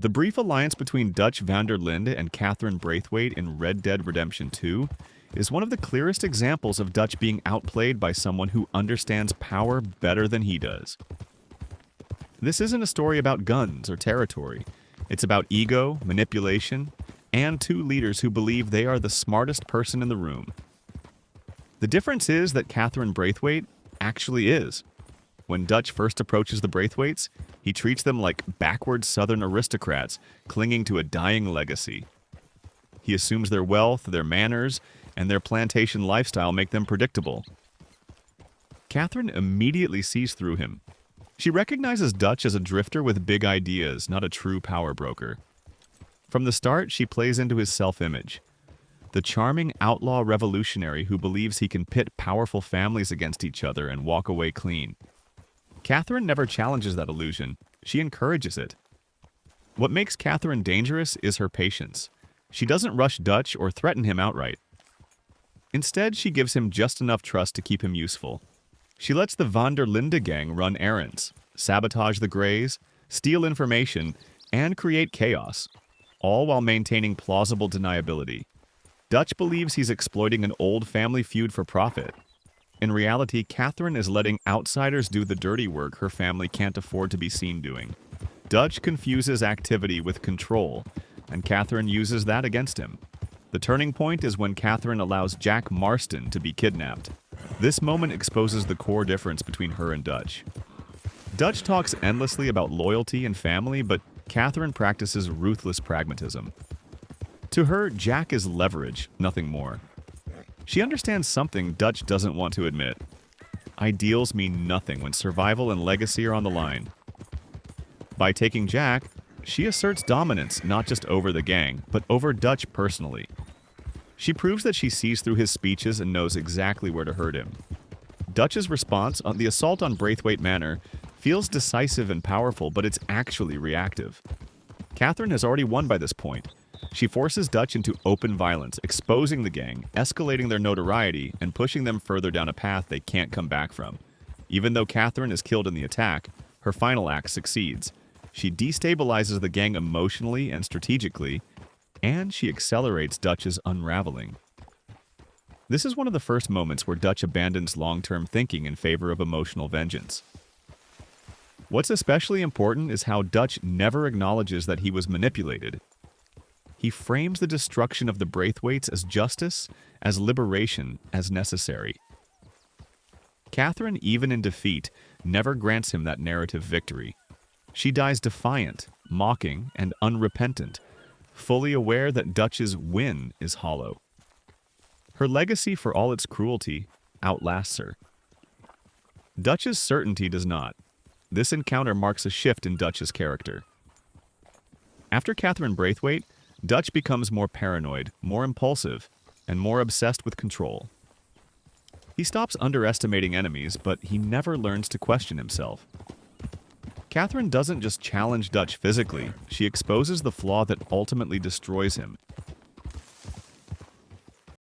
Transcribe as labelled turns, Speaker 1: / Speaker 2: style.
Speaker 1: The brief alliance between Dutch van der Linde and Catherine Braithwaite in Red Dead Redemption 2 is one of the clearest examples of Dutch being outplayed by someone who understands power better than he does. This isn't a story about guns or territory. It's about ego, manipulation, and two leaders who believe they are the smartest person in the room. The difference is that Catherine Braithwaite actually is. When Dutch first approaches the Braithwaites, he treats them like backward Southern aristocrats clinging to a dying legacy. He assumes their wealth, their manners, and their plantation lifestyle make them predictable. Catherine immediately sees through him. She recognizes Dutch as a drifter with big ideas, not a true power broker. From the start, she plays into his self-image. The charming outlaw revolutionary who believes he can pit powerful families against each other and walk away clean. Catherine never challenges that illusion. She encourages it. What makes Catherine dangerous is her patience. She doesn't rush Dutch or threaten him outright. Instead, she gives him just enough trust to keep him useful. She lets the van der Linde gang run errands, sabotage the Greys, steal information, and create chaos, all while maintaining plausible deniability. Dutch believes he's exploiting an old family feud for profit. In reality, Catherine is letting outsiders do the dirty work her family can't afford to be seen doing. Dutch confuses activity with control, and Catherine uses that against him. The turning point is when Catherine allows Jack Marston to be kidnapped. This moment exposes the core difference between her and Dutch. Dutch talks endlessly about loyalty and family, but Catherine practices ruthless pragmatism. To her, Jack is leverage, nothing more. She understands something Dutch doesn't want to admit. Ideals mean nothing when survival and legacy are on the line. By taking Jack, she asserts dominance not just over the gang, but over Dutch personally. She proves that she sees through his speeches and knows exactly where to hurt him. Dutch's response on the assault on Braithwaite Manor feels decisive and powerful, but it's actually reactive. Catherine has already won by this point. She forces Dutch into open violence, exposing the gang, escalating their notoriety, and pushing them further down a path they can't come back from. Even though Catherine is killed in the attack, her final act succeeds. She destabilizes the gang emotionally and strategically, and she accelerates Dutch's unraveling. This is one of the first moments where Dutch abandons long-term thinking in favor of emotional vengeance. What's especially important is how Dutch never acknowledges that he was manipulated. He frames the destruction of the Braithwaites as justice, as liberation, as necessary. Catherine, even in defeat, never grants him that narrative victory. She dies defiant, mocking, and unrepentant, fully aware that Dutch's win is hollow. Her legacy, for all its cruelty, outlasts her. Dutch's certainty does not. This encounter marks a shift in Dutch's character. After Catherine Braithwaite, Dutch becomes more paranoid, more impulsive, and more obsessed with control. He stops underestimating enemies, but he never learns to question himself. Catherine doesn't just challenge Dutch physically, she exposes the flaw that ultimately destroys him,